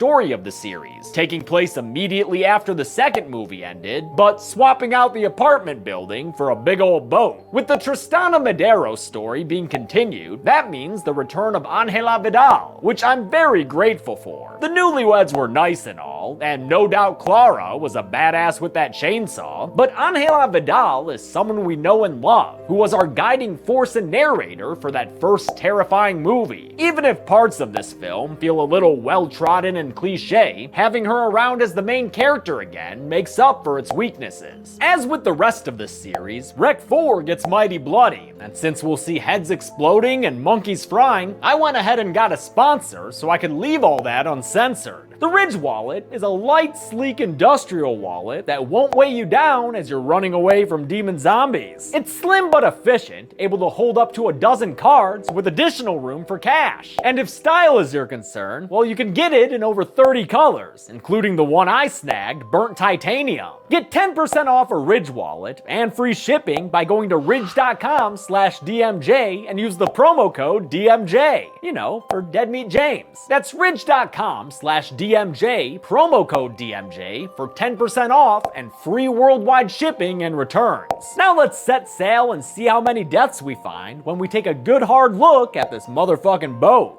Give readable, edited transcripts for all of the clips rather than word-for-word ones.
story of the series, taking place immediately after the second movie ended, but swapping out the apartment building for a big old boat. With the Tristana Medeiros story being continued, that means the return of Angela Vidal, which I'm very grateful for. The newlyweds were nice and all, and no doubt Clara was a badass with that chainsaw, but Angela Vidal is someone we know and love, who was our guiding force and narrator for that first terrifying movie. Even if parts of this film feel a little well-trodden and cliche, having her around as the main character again makes up for its weaknesses. As with the rest of this series, Rec 4 gets mighty bloody, and since we'll see heads exploding and monkeys frying, I went ahead and got a sponsor so I could leave all that uncensored. The Ridge wallet is a light, sleek industrial wallet that won't weigh you down as you're running away from demon zombies. It's slim but efficient, able to hold up to a dozen cards with additional room for cash. And if style is your concern, well, you can get it in over 30 colors, including the one I snagged, burnt titanium. Get 10% off a Ridge wallet and free shipping by going to ridge.com/DMJ and use the promo code DMJ, you know, for Dead Meat James. That's ridge.com/DMJ, promo code DMJ for 10% off and free worldwide shipping and returns. Now let's set sail and see how many deaths we find when we take a good hard look at this motherfucking boat.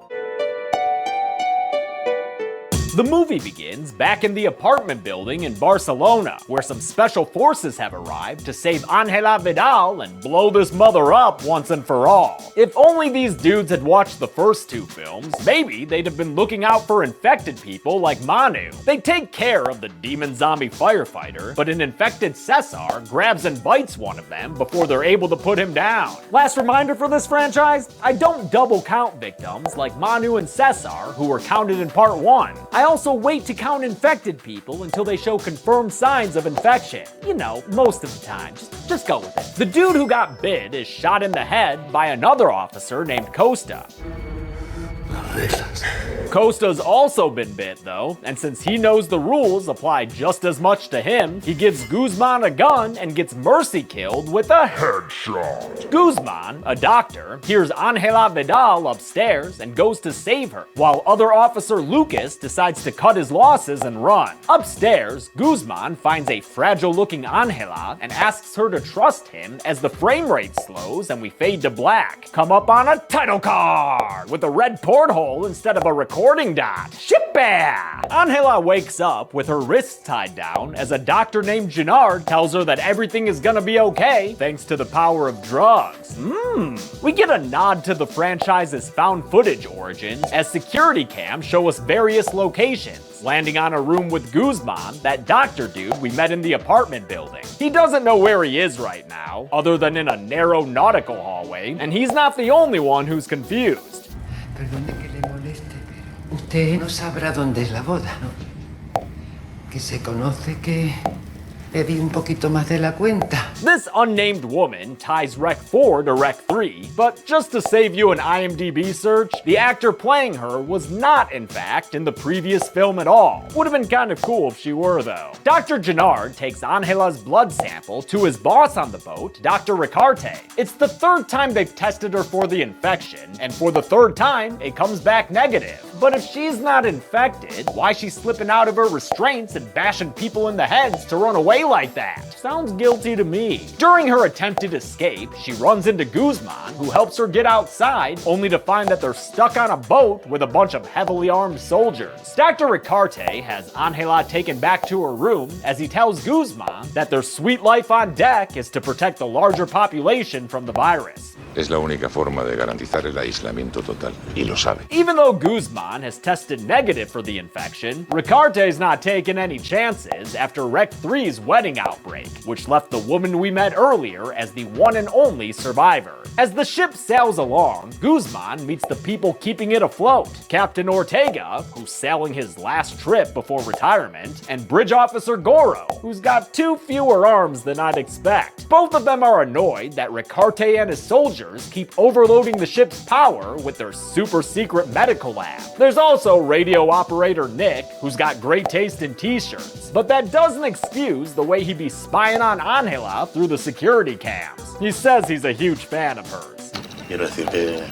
The movie begins back in the apartment building in Barcelona, where some special forces have arrived to save Angela Vidal and blow this mother up once and for all. If only these dudes had watched the first two films, maybe they'd have been looking out for infected people like Manu. They take care of the demon zombie firefighter, but an infected Cesar grabs and bites one of them before they're able to put him down. Last reminder for this franchise, I don't double count victims like Manu and Cesar, who were counted in part 1. I also wait to count infected people until they show confirmed signs of infection. You know, most of the time. Just go with it. The dude who got bit is shot in the head by another officer named Costa. Costa's also been bit though, and since he knows the rules apply just as much to him, he gives Guzman a gun and gets Mercy killed with a headshot. Guzman, a doctor, hears Angela Vidal upstairs and goes to save her, while other officer Lucas decides to cut his losses and run. Upstairs, Guzman finds a fragile-looking Angela and asks her to trust him as the frame rate slows and we fade to black. Come up on a title card with a red porthole instead of a recording dot. Shippa! Angela wakes up with her wrists tied down as a doctor named Gennard tells her that everything is gonna be okay thanks to the power of drugs. We get a nod to the franchise's found footage origins as security cams show us various locations, landing on a room with Guzman, that doctor dude we met in the apartment building. He doesn't know where he is right now, other than in a narrow nautical hallway, and he's not the only one who's confused. Perdone que le moleste, pero usted no sabrá dónde es la boda, ¿no? Que se conoce que bebí un poquito más de la cuenta. This unnamed woman ties Rec 4 to Rec 3, but just to save you an IMDb search, the actor playing her was not, in fact, in the previous film at all. Would have been kind of cool if she were, though. Dr. Gennard takes Angela's blood sample to his boss on the boat, Dr. Ricarte. It's the third time they've tested her for the infection, and for the third time, it comes back negative. But if she's not infected, why's she slipping out of her restraints and bashing people in the heads to run away like that? Sounds guilty to me. During her attempted escape, she runs into Guzman, who helps her get outside, only to find that they're stuck on a boat with a bunch of heavily armed soldiers. Dr. Ricarte has Angela taken back to her room as he tells Guzman that their sweet life on deck is to protect the larger population from the virus. Es la única forma de garantizar el aislamiento total, y lo sabe. Even though Guzman has tested negative for the infection, Ricarte's not taking any chances after Rec 3's wedding outbreak, which left the woman we met earlier as the one and only survivor. As the ship sails along, Guzman meets the people keeping it afloat, Captain Ortega, who's sailing his last trip before retirement, and Bridge Officer Goro, who's got 2 fewer arms than I'd expect. Both of them are annoyed that Ricarte and his soldiers keep overloading the ship's power with their super secret medical lab. There's also radio operator Nick, who's got great taste in t-shirts, but that doesn't excuse the way he be spying on Angela through the security cams. He says he's a huge fan of hers. Quiero decir que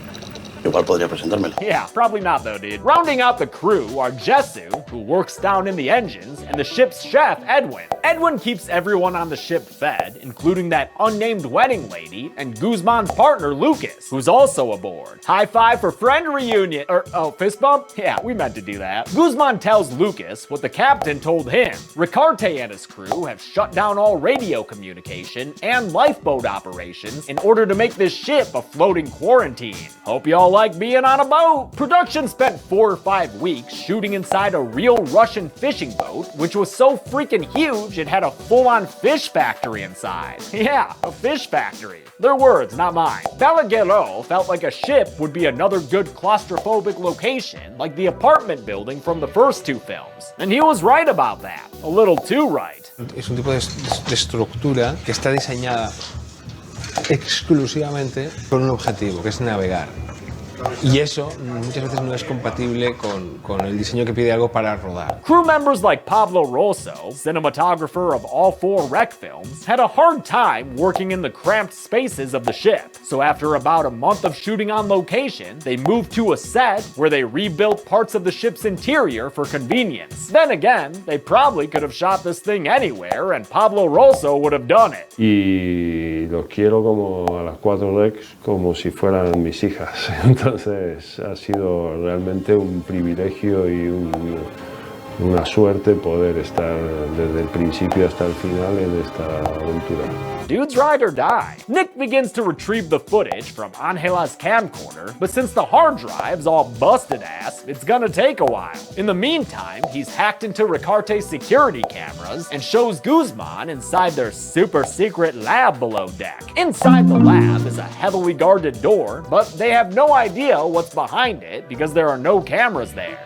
Igual podría presentármelo. Yeah, probably not though, dude. Rounding out the crew are Jessu, who works down in the engines, and the ship's chef, Edwin. Edwin keeps everyone on the ship fed, including that unnamed wedding lady and Guzman's partner, Lucas, who's also aboard. High five for friend reunion. Fist bump? Yeah, we meant to do that. Guzman tells Lucas what the captain told him. Ricarte and his crew have shut down all radio communication and lifeboat operations in order to make this ship a floating quarantine. Hope y'all like being on a boat. Production spent 4 or 5 weeks shooting inside a real Russian fishing boat, which was so freaking huge it had a full-on fish factory inside. Yeah, a fish factory. Their words, not mine. Balaguerro felt like a ship would be another good claustrophobic location, like the apartment building from the first 2 films. And he was right about that. A little too right. Es un tipo de estructura que está diseñada exclusivamente con un objetivo, que es navegar. Y eso muchas veces no es compatible con el diseño que pide algo para rodar. Crew members like Pablo Rosso, cinematographer of all 4 Rec films, had a hard time working in the cramped spaces of the ship. So after about a month of shooting on location, they moved to a set where they rebuilt parts of the ship's interior for convenience. Then again, they probably could have shot this thing anywhere and Pablo Rosso would have done it. Y los quiero como a las 4 Recs como si fueran mis hijas. Entonces ha sido realmente un privilegio y una suerte poder estar desde el principio hasta el final en esta aventura. Dudes ride or die. Nick begins to retrieve the footage from Angela's camcorder, but since the hard drive's all busted ass, it's gonna take a while. In the meantime, he's hacked into Ricarte's security cameras and shows Guzman inside their super secret lab below deck. Inside the lab is a heavily guarded door, but they have no idea what's behind it because there are no cameras there.